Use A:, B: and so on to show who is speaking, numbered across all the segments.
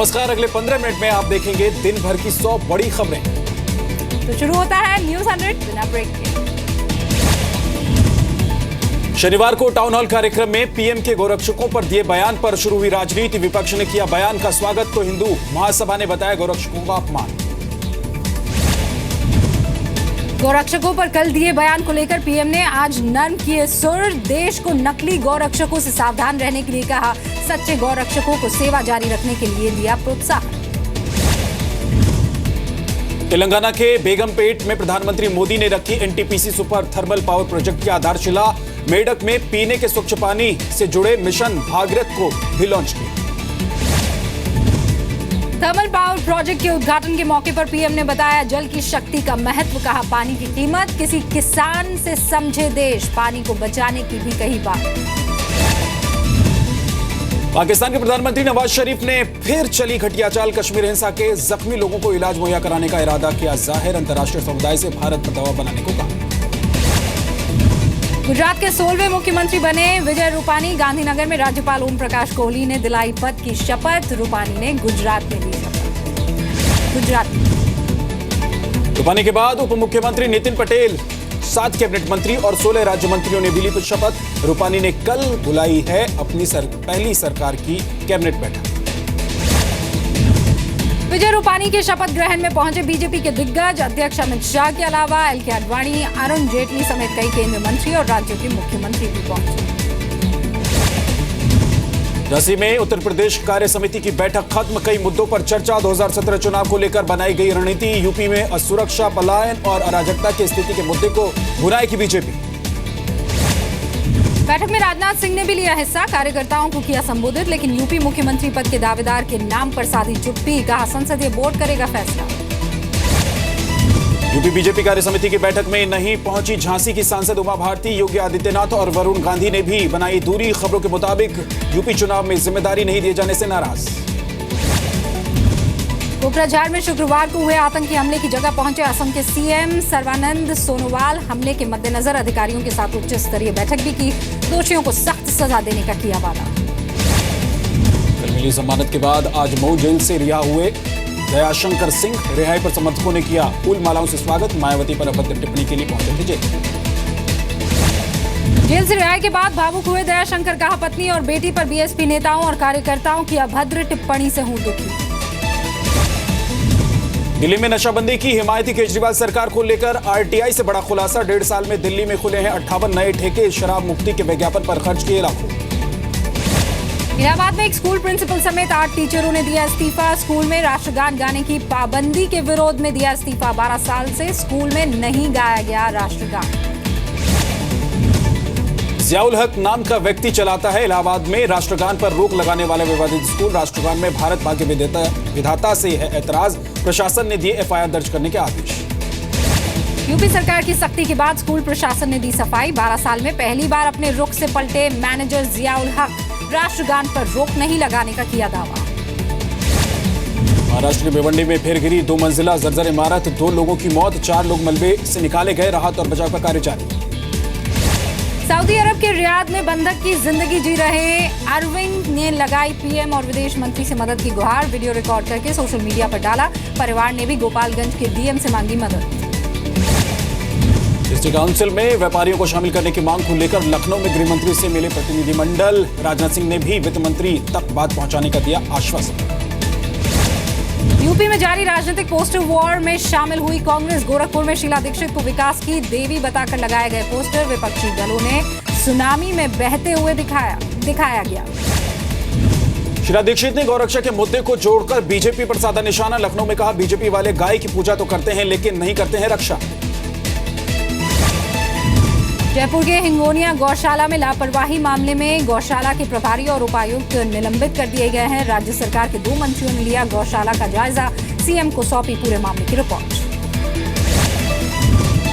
A: नमस्कार। अगले 15 मिनट में आप देखेंगे दिन भर की 100 बड़ी खबरें।
B: तो शुरू होता है न्यूज़ 100 बिना ब्रेक के।
A: शनिवार को टाउन हॉल कार्यक्रम में पीएम के गोरक्षकों पर दिए बयान पर शुरू हुई राजनीति। विपक्ष ने किया बयान का स्वागत तो हिंदू महासभा ने बताया गोरक्षकों का अपमान।
B: गोरक्षकों पर कल दिए बयान को लेकर पीएम ने आज नर्म किए सुर। देश को नकली गोरक्षकों से सावधान रहने के लिए कहा। सच्चे गोरक्षकों को सेवा जारी रखने के लिए दिया प्रोत्साहन।
A: तेलंगाना के बेगमपेट में प्रधानमंत्री मोदी ने रखी NTPC super thermal power project की आधारशिला। मेडक में पीने के स्वच्छ पानी से जुड़े मिशन भागीरथ को भी लॉन्च किया।
B: थर्मल पावर प्रोजेक्ट के उद्घाटन के मौके पर पीएम ने बताया जल की शक्ति का महत्व। कहा पानी की कीमत किसी किसान से समझे देश। पानी को बचाने की भी कही बात।
A: पाकिस्तान के प्रधानमंत्री नवाज शरीफ ने फिर चली घटिया चाल। कश्मीर हिंसा के जख्मी लोगों को इलाज मुहैया कराने का इरादा किया जाहिर। अंतर्राष्ट्रीय समुदाय से भारत पर दबाव बनाने को कहा।
B: गुजरात के 16वें मुख्यमंत्री बने विजय रूपानी। गांधीनगर में राज्यपाल ओम प्रकाश कोहली ने दिलाई पद की शपथ। रूपानी ने गुजरात में ली शपथ।
A: रूपानी के बाद उप मुख्यमंत्री नितिन पटेल, 7 कैबिनेट मंत्री और 16 राज्य मंत्रियों ने भी ली शपथ। रूपानी ने कल बुलाई है अपनी पहली सरकार की कैबिनेट बैठक।
B: विजय रूपानी के शपथ ग्रहण में पहुंचे बीजेपी के दिग्गज। अध्यक्ष अमित शाह के अलावा एलके आडवाणी, अरुण जेटली समेत कई केंद्रीय मंत्री और राज्यों के मुख्यमंत्री भी पहुंचे।
A: झांसी में उत्तर प्रदेश कार्य समिति की बैठक खत्म। कई मुद्दों पर चर्चा। 2017 चुनाव को लेकर बनाई गई रणनीति। यूपी में असुरक्षा, पलायन और अराजकता की स्थिति के मुद्दे को भुनाएगी बीजेपी।
B: बैठक में राजनाथ सिंह ने भी लिया हिस्सा। कार्यकर्ताओं को किया संबोधित, लेकिन यूपी मुख्यमंत्री पद के दावेदार के नाम पर साधी चुप्पी। कहा संसदीय बोर्ड करेगा फैसला।
A: यूपी बीजेपी कार्य समिति की बैठक में नहीं पहुंची झांसी की सांसद उमा भारती। योगी आदित्यनाथ और वरुण गांधी ने भी बनाई दूरी। खबरों के मुताबिक यूपी चुनाव में जिम्मेदारी नहीं दिए जाने से नाराज।
B: कोकराझार में शुक्रवार को हुए आतंकी हमले की जगह पहुंचे असम के सीएम सर्बानंद सोनोवाल। हमले के मद्देनजर अधिकारियों के साथ उच्च स्तरीय बैठक भी की। दोषियों को सख्त सजा देने का किया वादा।
A: कल मिली जमानत के बाद आज मऊ जेल से रिहा हुए दयाशंकर सिंह। रिहाई पर समर्थकों ने किया फूल मालाओं से स्वागत। मायावती पर अभद्र टिप्पणी के लिए पहुंचे थे जेल।
B: जेल से रिहाई के बाद भावुक हुए दयाशंकर। कहा पत्नी और बेटी पर बीएसपी नेताओं और कार्यकर्ताओं की अभद्र टिप्पणी से हूं दुखी।
A: दिल्ली में नशाबंदी की हिमायती केजरीवाल सरकार को लेकर आरटीआई से बड़ा खुलासा। 1.5 साल में दिल्ली में खुले हैं 58 नए ठेके। शराब मुक्ति के विज्ञापन पर खर्च किए लाखों।
B: इलाहाबाद में एक स्कूल प्रिंसिपल समेत 8 टीचरों ने दिया इस्तीफा। स्कूल में राष्ट्रगान गाने की पाबंदी के विरोध में दिया इस्तीफा। 12 साल से स्कूल में नहीं गाया गया राष्ट्रगान।
A: जियाउल हक नाम का व्यक्ति चलाता है इलाहाबाद में राष्ट्रगान पर रोक लगाने वाला विवादित स्कूल। राष्ट्रगान में भारत भाग्य विधाता से है ऐतराज। प्रशासन ने दिए एफआईआर दर्ज करने के आदेश।
B: यूपी सरकार की सख्ती के बाद स्कूल प्रशासन ने दी सफाई। 12 साल में पहली बार अपने रुख से पलटे मैनेजर जियाउल हक। राष्ट्रगान पर रोक नहीं लगाने का किया दावा।
A: महाराष्ट्र के भिवंडी में फिर गिरी 2 मंजिला जर्जर इमारत। 2 लोगों की मौत, 4 लोग मलबे से निकाले गए। राहत और बचाव का कार्य जारी।
B: सऊदी अरब के रियाद में बंधक की जिंदगी जी रहे अरविंद ने लगाई पीएम और विदेश मंत्री से मदद की गुहार। वीडियो रिकॉर्ड करके सोशल मीडिया पर डाला। परिवार ने भी गोपालगंज के डीएम से मांगी मदद। डिस्ट्रिक्ट काउंसिल में व्यापारियों को शामिल करने की मांग को लेकर लखनऊ में गृह मंत्री से मिले प्रतिनिधिमंडल। राजनाथ सिंह ने भी वित्त मंत्री तक बात पहुंचाने का दिया आश्वासन। यूपी में जारी राजनीतिक पोस्टर वॉर में शामिल हुई कांग्रेस। गोरखपुर में शीला दीक्षित को विकास की देवी बताकर लगाए गए पोस्टर। विपक्षी दलों ने सुनामी में बहते हुए दिखाया गया।
A: शीला दीक्षित ने गौरक्षा के मुद्दे को जोड़कर बीजेपी पर साधा निशाना। लखनऊ में कहा बीजेपी वाले गाय की पूजा तो करते हैं लेकिन नहीं करते हैं रक्षा।
B: जयपुर के हिंगोनिया गौशाला में लापरवाही मामले में गौशाला के प्रभारी और उपायुक्त निलंबित कर दिए गए हैं। राज्य सरकार के 2 मंत्रियों ने लिया गौशाला का जायजा। सीएम को सौंपी पूरे मामले की रिपोर्ट।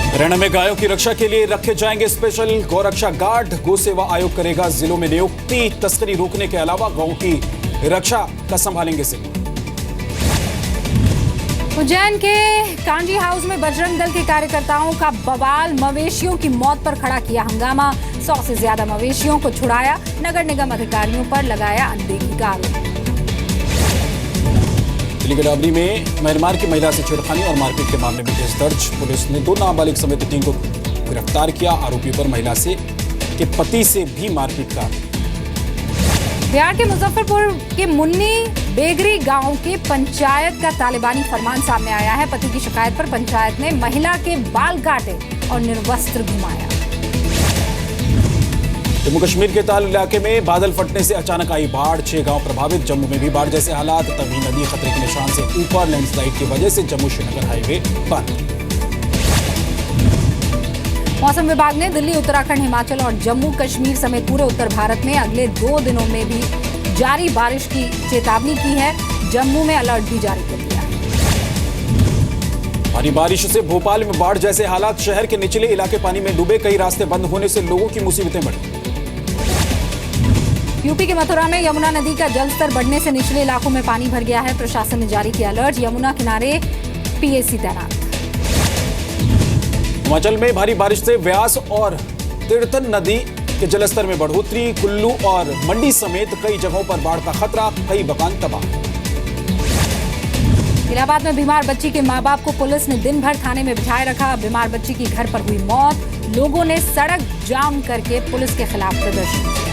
A: हरियाणा में गायों की रक्षा के लिए रखे जाएंगे स्पेशल गौरक्षा गार्ड। गौ सेवा आयोग करेगा जिलों में नियुक्ति। तस्करी रोकने के अलावा गौ की रक्षा का संभालेंगे जिले।
B: उज्जैन के कांजी हाउस में बजरंग दल के कार्यकर्ताओं का बवाल। मवेशियों की मौत पर खड़ा किया हंगामा। 100 से ज्यादा मवेशियों को छुड़ाया। नगर निगम अधिकारियों पर लगाया अनदेखी का आरोप।
A: दिल्ली के डाबरी में म्यांमार की महिला से छेड़खानी और मारपीट के मामले में केस दर्ज। पुलिस ने 2 नाबालिग समेत 3 को गिरफ्तार किया। आरोपी पर महिला से के पति से भी मारपीट का।
B: बिहार के मुजफ्फरपुर के मुन्नी बेगरी गांव के पंचायत का तालिबानी फरमान सामने आया है। पति की शिकायत पर पंचायत ने महिला के बाल काटे और निर्वस्त्र घुमाया।
A: जम्मू कश्मीर के ताल इलाके में बादल फटने से अचानक आई बाढ़, 6 गांव प्रभावित। जम्मू में भी बाढ़ जैसे हालात। तवी नदी खतरे के निशान से ऊपर, लैंडस्लाइड की वजह से जम्मू श्रीनगर हाईवे बंद।
B: मौसम विभाग ने दिल्ली, उत्तराखंड, हिमाचल और जम्मू कश्मीर समेत पूरे उत्तर भारत में अगले 2 दिनों में भी जारी बारिश की चेतावनी की है। जम्मू में अलर्ट भी जारी कर दिया है।
A: भारी बारिश से भोपाल में बाढ़ जैसे हालात। शहर के निचले इलाके पानी में डूबे। कई रास्ते बंद होने से लोगों की मुसीबतें बढ़ी।
B: यूपी के मथुरा में यमुना नदी का जलस्तर बढ़ने से निचले इलाकों में पानी भर गया है। प्रशासन ने जारी किया अलर्ट। यमुना किनारे पीएसी तैनात।
A: हिमाचल में भारी बारिश से व्यास और तीर्थन नदी के जलस्तर में बढ़ोतरी। कुल्लू और मंडी समेत कई जगहों पर बाढ़ का खतरा। कई मकान तबाह।
B: इलाहाबाद में बीमार बच्ची के मां बाप को पुलिस ने दिन भर थाने में बिठाए रखा। बीमार बच्ची की घर पर हुई मौत। लोगों ने सड़क जाम करके पुलिस के खिलाफ प्रदर्शन किया।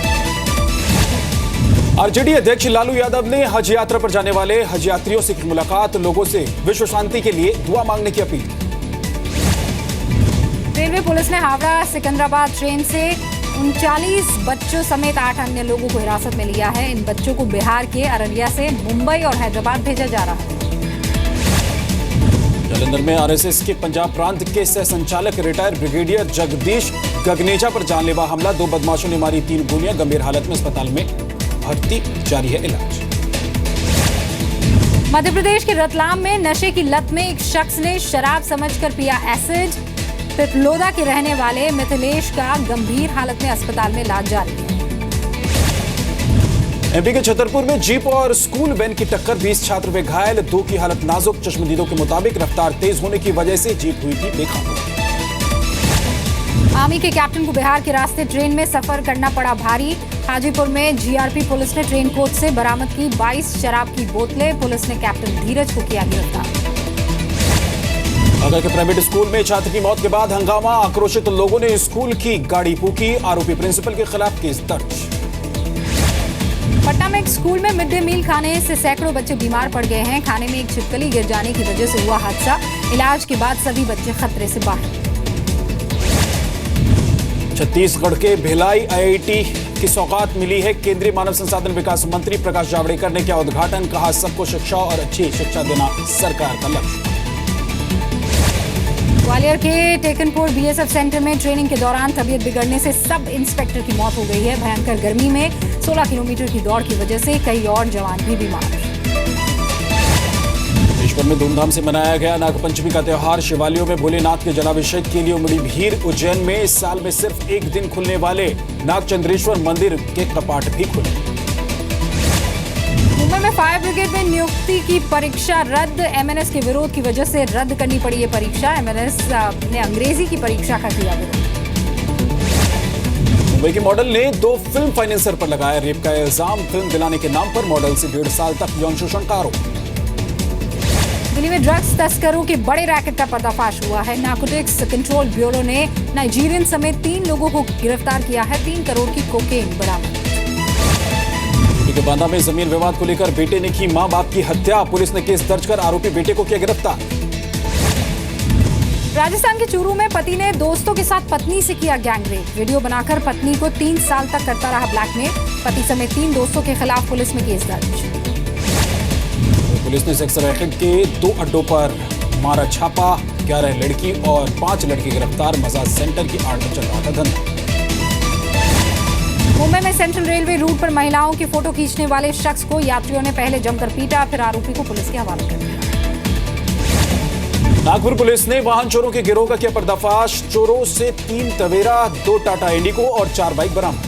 A: आरजेडी अध्यक्ष लालू यादव ने हज यात्रा पर जाने वाले हज यात्रियों से की मुलाकात। लोगों से विश्व शांति के लिए दुआ मांगने की अपील।
B: रेलवे पुलिस ने हावड़ा सिकंदराबाद ट्रेन से 39 बच्चों समेत 8 अन्य लोगों को हिरासत में लिया है। इन बच्चों को बिहार के अररिया से मुंबई और हैदराबाद भेजा जा रहा है।
A: जालंधर में आरएसएस के पंजाब प्रांत के सह संचालक रिटायर्ड ब्रिगेडियर जगदीश गगनेचा पर जानलेवा हमला। 2 बदमाशों ने मारी 3 गोलियां। गंभीर हालत में अस्पताल में भर्ती, जारी है इलाज।
B: मध्य प्रदेश के रतलाम में नशे की लत में एक शख्स ने शराब समझकर पिया एसिड। पिपलोदा के रहने वाले मिथिलेश का गंभीर हालत में अस्पताल में इलाज जारी है।
A: एमपी के छतरपुर में जीप और स्कूल वैन की टक्कर, 20 छात्र हुए घायल। 2 की हालत नाजुक। चश्मदीदों के मुताबिक रफ्तार तेज होने की वजह से जीप हुई थी बेकाबू।
B: आर्मी के कैप्टन को बिहार के रास्ते ट्रेन में सफर करना पड़ा भारी। हाजीपुर में जीआरपी पुलिस ने ट्रेन कोच से बरामद की 22 शराब की बोतलें। पुलिस ने कैप्टन धीरज को किया गिरफ्तार।
A: आगरा के प्राइवेट स्कूल में छात्र की मौत के बाद हंगामा। आक्रोशित लोगों ने स्कूल की गाड़ी फूकी। आरोपी प्रिंसिपल के खिलाफ केस दर्ज।
B: पटना में एक स्कूल में मिड डे मील खाने से सैकड़ों बच्चे बीमार पड़ गए हैं। खाने में एक छिपकली गिर जाने की वजह से हुआ हादसा। इलाज के बाद सभी बच्चे खतरे से बाहर।
A: छत्तीसगढ़ के भिलाई आईआईटी की सौगात मिली है। केंद्रीय मानव संसाधन विकास मंत्री प्रकाश जावड़ेकर ने किया उद्घाटन। कहा, सबको शिक्षा और अच्छी शिक्षा देना सरकार का लक्ष्य।
B: ग्वालियर के टेकनपुर बीएसएफ सेंटर में ट्रेनिंग के दौरान तबीयत बिगड़ने से सब इंस्पेक्टर की मौत हो गई है। भयंकर गर्मी में 16 किलोमीटर की दौड़ की वजह से कई और जवान भी बीमार।
A: देशभर में धूमधाम से मनाया गया नागपंचमी का त्योहार। शिवालयों में भोलेनाथ के जलाभिषेक के लिए उमड़ी भीड़। उज्जैन में इस साल में सिर्फ एक दिन खुलने वाले नागचंद्रेश्वर मंदिर के कपाट भी खुले।
B: मुंबई में फायर ब्रिगेड में नियुक्ति की परीक्षा रद्द। एमएनएस के विरोध की वजह से रद्द करनी पड़ी ये परीक्षा। एमएनएस ने अंग्रेजी की परीक्षा का किया विरोध।
A: मुंबई की मॉडल ने 2 फिल्म फाइनेंसर पर लगाया रेप का इल्जाम। फिल्म दिलाने के नाम पर मॉडल से 1.5 साल तक यौन शोषण का आरोप।
B: दिल्ली में ड्रग्स तस्करों के बड़े रैकेट का पर्दाफाश हुआ है। नारकोटिक्स कंट्रोल ब्यूरो ने नाइजीरियन समेत 3 लोगों को गिरफ्तार किया है। 3 करोड़ की कोकेन बरामद।
A: के बांदा में जमीन विवाद को लेकर बेटे ने की मां बाप की हत्या। पुलिस ने केस दर्ज कर आरोपी बेटे को किया गिरफ्तार।
B: राजस्थान के चूरू में पति ने दोस्तों के साथ पत्नी से किया गैंगरेप। वीडियो बनाकर पत्नी को 3 साल तक करता रहा ब्लैकमेल। पति समेत 3 दोस्तों के खिलाफ पुलिस में केस दर्ज।
A: पुलिस ने सेक्स रैकेट के 2 अड्डों पर मारा छापा। 11 लड़की और 5 लड़के गिरफ्तार। मसाज सेंटर की आड़ में चल रहा था धंधा।
B: मुंबई में सेंट्रल रेलवे रूट पर महिलाओं की फोटो खींचने वाले शख्स को यात्रियों ने पहले जमकर पीटा, फिर आरोपी को पुलिस के हवाले कर दिया।
A: नागपुर पुलिस ने वाहन चोरों के गिरोह का किया पर्दाफाश। चोरों से 3 तवेरा, 2 टाटा इंडिगो और 4 बाइक बरामद।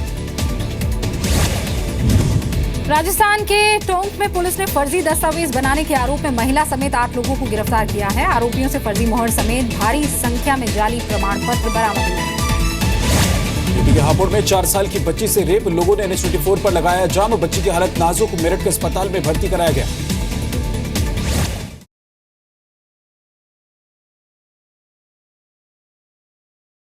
B: राजस्थान के टोंक में पुलिस ने फर्जी दस्तावेज बनाने के आरोप में महिला समेत 8 लोगों को गिरफ्तार किया है। आरोपियों से फर्जी मोहर समेत भारी संख्या में जाली प्रमाण पत्र बरामद हुए हैं।
A: यूपी के हापुड़ में 4 साल की बच्ची से रेप। लोगों ने NH24 पर लगाया जाम। बच्ची की हालत नाजुक। मेरठ के अस्पताल में भर्ती कराया गया।